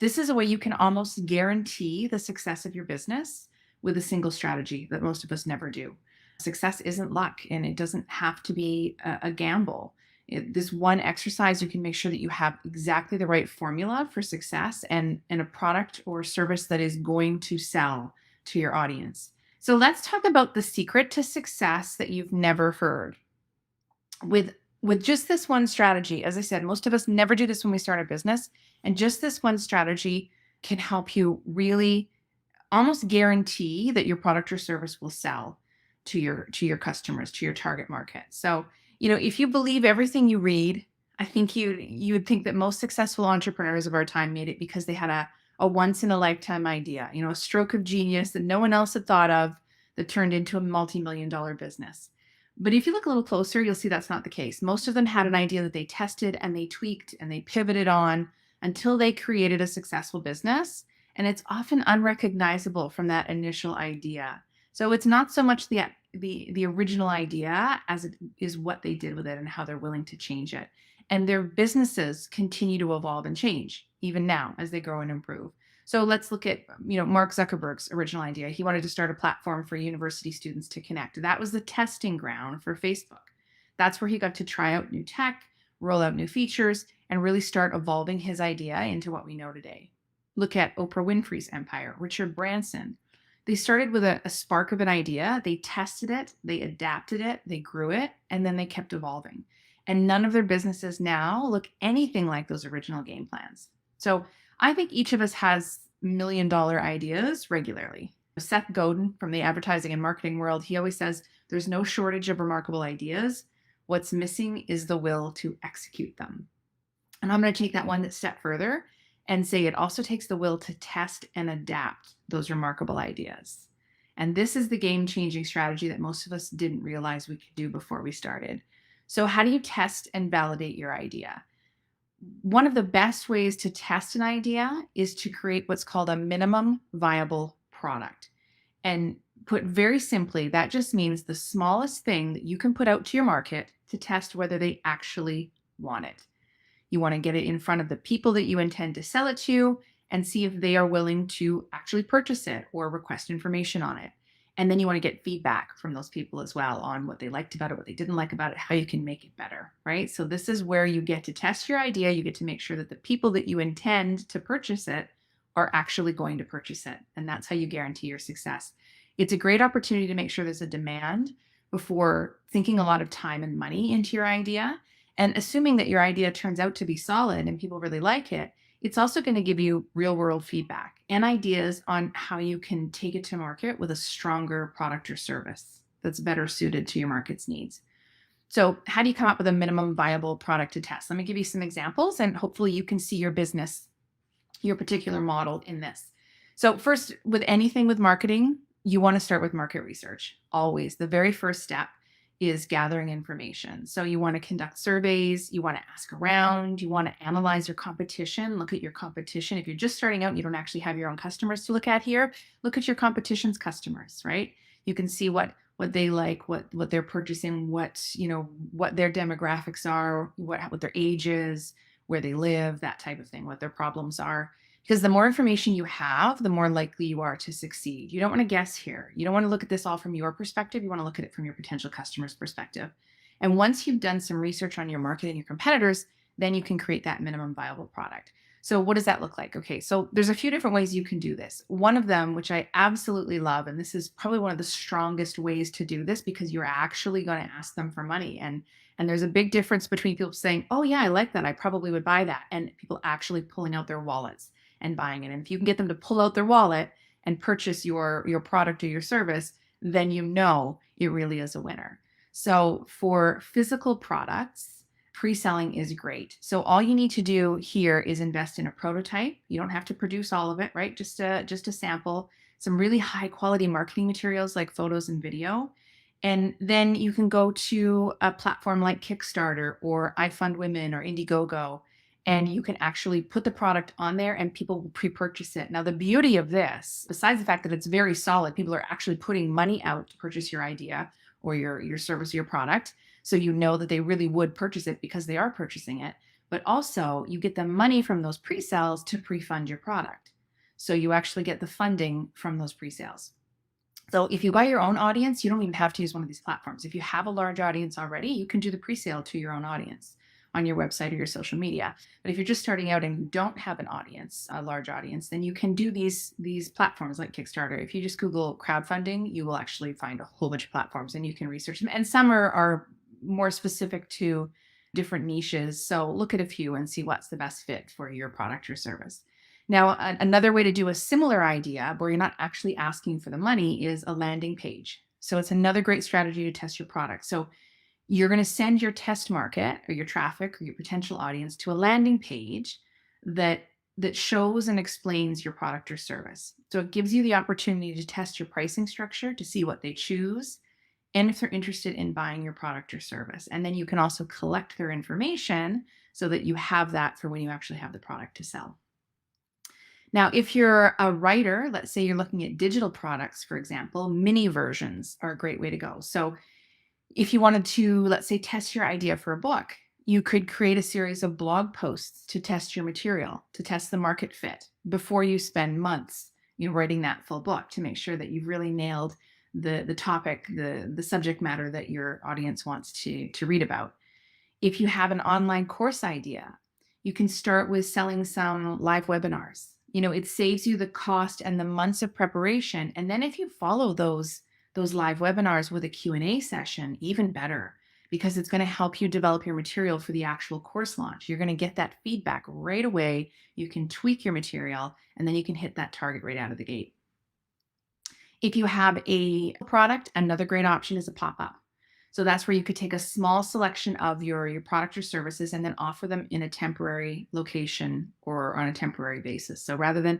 This is a way you can almost guarantee the success of your business with a single strategy that most of us never do. Success isn't luck, and it doesn't have to be a gamble. This one exercise, you can make sure that you have exactly the right formula for success and a product or service that is going to sell to your audience. So let's talk about the secret to success that you've never heard. With just this one strategy, as I said, most of us never do this when we start a business, and just this one strategy can help you really almost guarantee that your product or service will sell to your customers, to your target market. So, if you believe everything you read, I think you would think that most successful entrepreneurs of our time made it because they had a once in a lifetime idea, a stroke of genius that no one else had thought of that turned into a multi-million dollar business. But if you look a little closer, you'll see that's not the case. Most of them had an idea that they tested and they tweaked and they pivoted on until they created a successful business. And it's often unrecognizable from that initial idea. So it's not so much the original idea as it is what they did with it and how they're willing to change it. And their businesses continue to evolve and change even now as they grow and improve. So let's look at, Mark Zuckerberg's original idea. He wanted to start a platform for university students to connect. That was the testing ground for Facebook. That's where he got to try out new tech, roll out new features, and really start evolving his idea into what we know today. Look at Oprah Winfrey's empire, Richard Branson. They started with a spark of an idea. They tested it, they adapted it, they grew it, and then they kept evolving. And none of their businesses now look anything like those original game plans. So I think each of us has million-dollar ideas regularly. Seth Godin from the advertising and marketing world, he always says there's no shortage of remarkable ideas. What's missing is the will to execute them. And I'm going to take that one step further and say it also takes the will to test and adapt those remarkable ideas. And this is the game-changing strategy that most of us didn't realize we could do before we started. So how do you test and validate your idea? One of the best ways to test an idea is to create what's called a minimum viable product. And put very simply, that just means the smallest thing that you can put out to your market to test whether they actually want it. You want to get it in front of the people that you intend to sell it to and see if they are willing to actually purchase it or request information on it. And then you want to get feedback from those people as well on what they liked about it, what they didn't like about it, how you can make it better, right? So this is where you get to test your idea. You get to make sure that the people that you intend to purchase it are actually going to purchase it. And that's how you guarantee your success. It's a great opportunity to make sure there's a demand before thinking a lot of time and money into your idea. And assuming that your idea turns out to be solid and people really like it, it's also going to give you real world feedback and ideas on how you can take it to market with a stronger product or service that's better suited to your market's needs. So how do you come up with a minimum viable product to test? Let me give you some examples and hopefully you can see your business, your particular model in this. So first, with anything with marketing, you want to start with market research. Always. The very first step is gathering information. So you want to conduct surveys, you want to ask around, you want to analyze your competition, look at your competition. If you're just starting out and you don't actually have your own customers to look at here, look at your competition's customers, right? You can see what they like, what they're purchasing, what their demographics are, what their age is, where they live, that type of thing, what their problems are. Because the more information you have, the more likely you are to succeed. You don't want to guess here. You don't want to look at this all from your perspective. You want to look at it from your potential customer's perspective. And once you've done some research on your market and your competitors, then you can create that minimum viable product. So what does that look like? Okay, so there's a few different ways you can do this. One of them, which I absolutely love, and this is probably one of the strongest ways to do this because you're actually going to ask them for money. And there's a big difference between people saying, oh yeah, I like that, I probably would buy that, and people actually pulling out their wallets and buying it. And if you can get them to pull out their wallet and purchase your product or your service, then you know it really is a winner. So for physical products, pre-selling is great. So all you need to do here is invest in a prototype. You don't have to produce all of it, right? Just a sample, some really high quality marketing materials like photos and video. And then you can go to a platform like Kickstarter or I Fund Women or Indiegogo, and you can actually put the product on there and people will pre-purchase it. Now, the beauty of this, besides the fact that it's very solid, people are actually putting money out to purchase your idea or your service or your product. So you know that they really would purchase it because they are purchasing it. but also you get the money from those pre-sales to pre-fund your product. So you actually get the funding from those pre-sales. So if you got your own audience, you don't even have to use one of these platforms. If you have a large audience already, you can do the pre-sale to your own audience on your website or your social media. But if you're just starting out and you don't have an audience, a large audience, then you can do these platforms like Kickstarter. If you just Google crowdfunding, you will actually find a whole bunch of platforms and you can research them. And some are more specific to different niches. So look at a few and see what's the best fit for your product or service. Now, another way to do a similar idea where you're not actually asking for the money is a landing page. So it's another great strategy to test your product. So you're going to send your test market or your traffic or your potential audience to a landing page that shows and explains your product or service. So it gives you the opportunity to test your pricing structure to see what they choose and if they're interested in buying your product or service. And then you can also collect their information so that you have that for when you actually have the product to sell. Now, if you're a writer, let's say you're looking at digital products, for example, mini versions are a great way to go. So if you wanted to, let's say, test your idea for a book, you could create a series of blog posts to test your material, to test the market fit before you spend months, writing that full book to make sure that you've really nailed the topic, the subject matter that your audience wants to read about. If you have an online course idea, you can start with selling some live webinars. It saves you the cost and the months of preparation. And then if you follow those live webinars with a Q&A session, even better, because it's going to help you develop your material for the actual course launch. You're going to get that feedback right away. You can tweak your material, and then you can hit that target right out of the gate. If you have a product, another great option is a pop-up. So that's where you could take a small selection of your product or services and then offer them in a temporary location or on a temporary basis. So rather than,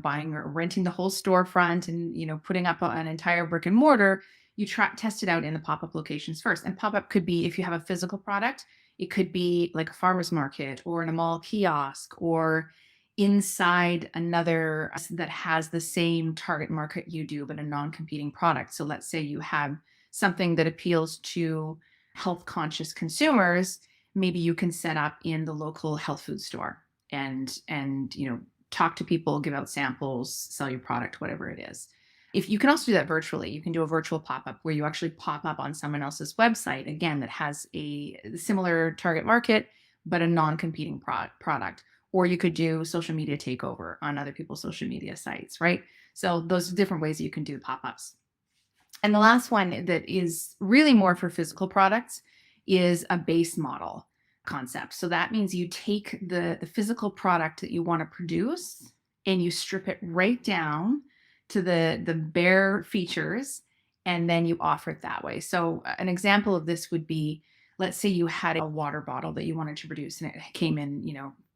buying or renting the whole storefront and, putting up an entire brick and mortar, you test it out in the pop-up locations first. And pop-up could be, if you have a physical product, it could be like a farmer's market or in a mall kiosk or inside another that has the same target market you do, but a non-competing product. So let's say you have something that appeals to health conscious consumers. Maybe you can set up in the local health food store and talk to people, give out samples, sell your product, whatever it is. If you can also do that virtually, you can do a virtual pop-up where you actually pop up on someone else's website, again, that has a similar target market, but a non-competing product. Or you could do social media takeover on other people's social media sites, right? So those are different ways that you can do pop-ups. And the last one that is really more for physical products is a base model concept. So that means you take the physical product that you want to produce and you strip it right down to the bare features, and then you offer it that way. So an example of this would be, let's say you had a water bottle that you wanted to produce and it came in,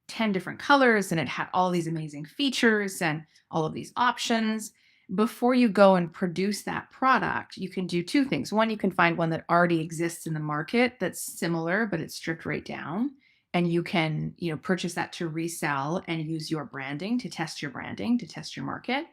10 different colors and it had all these amazing features and all of these options. Before you go and produce that product, you can do two things. One, you can find one that already exists in the market that's similar, but it's stripped right down. And you can, purchase that to resell and use your branding to test your market.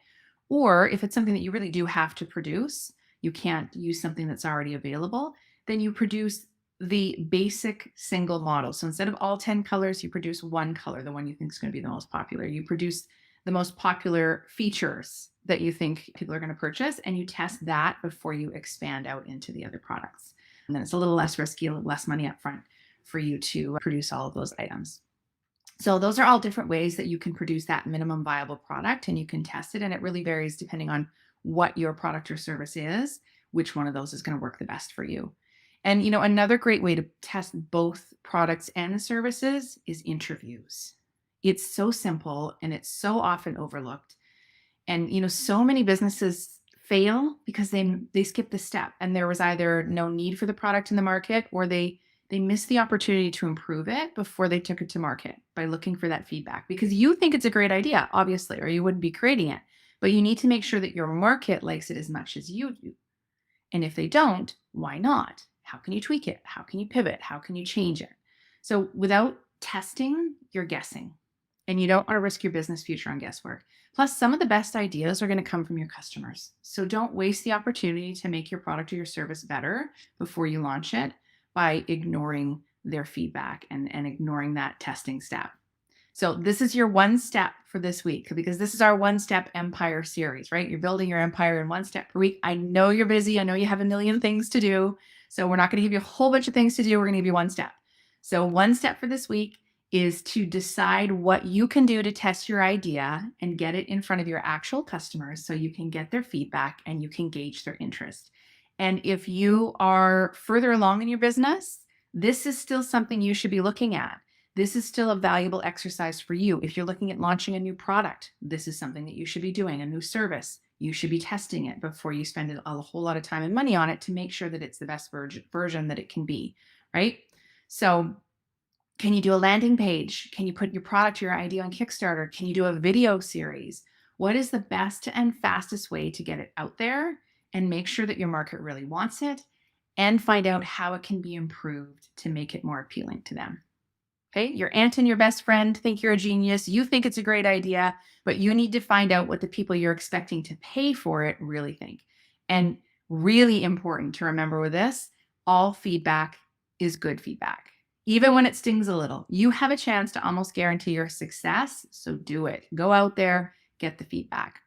Or if it's something that you really do have to produce, you can't use something that's already available, then you produce the basic single model. So instead of all 10 colors, you produce one color, the one you think is going to be the most popular. You produce the most popular features that you think people are going to purchase, and you test that before you expand out into the other products. And then it's a little less risky, a little less money up front for you to produce all of those items. So those are all different ways that you can produce that minimum viable product, and you can test it. And it really varies depending on what your product or service is, which one of those is going to work the best for you. And, another great way to test both products and services is interviews. It's so simple and it's so often overlooked. And, so many businesses fail because they skip the step, and there was either no need for the product in the market, or they missed the opportunity to improve it before they took it to market by looking for that feedback, because you think it's a great idea, obviously, or you wouldn't be creating it. But you need to make sure that your market likes it as much as you do. And if they don't, why not? How can you tweak it? How can you pivot? How can you change it? So without testing, you're guessing. And you don't want to risk your business future on guesswork. Plus, some of the best ideas are going to come from your customers. So don't waste the opportunity to make your product or your service better before you launch it by ignoring their feedback and ignoring that testing step. So this is your one step for this week, because this is our one step empire series, right? You're building your empire in one step per week. I know you're busy. I know you have a million things to do. So we're not going to give you a whole bunch of things to do. We're going to give you one step. So one step for this week is to decide what you can do to test your idea and get it in front of your actual customers so you can get their feedback and you can gauge their interest. And if you are further along in your business, this is still something you should be looking at. This is still a valuable exercise for you. If you're looking at launching a new product, this is something that you should be doing, a new service. You should be testing it before you spend a whole lot of time and money on it to make sure that it's the best version that it can be, right? So can you do a landing page? Can you put your product, your idea on Kickstarter? Can you do a video series? What is the best and fastest way to get it out there and make sure that your market really wants it, and find out how it can be improved to make it more appealing to them? Okay, your aunt and your best friend think you're a genius. You think it's a great idea, but you need to find out what the people you're expecting to pay for it really think. And really important to remember with this, all feedback is good feedback. Even when it stings a little, you have a chance to almost guarantee your success. So do it. Go out there, get the feedback.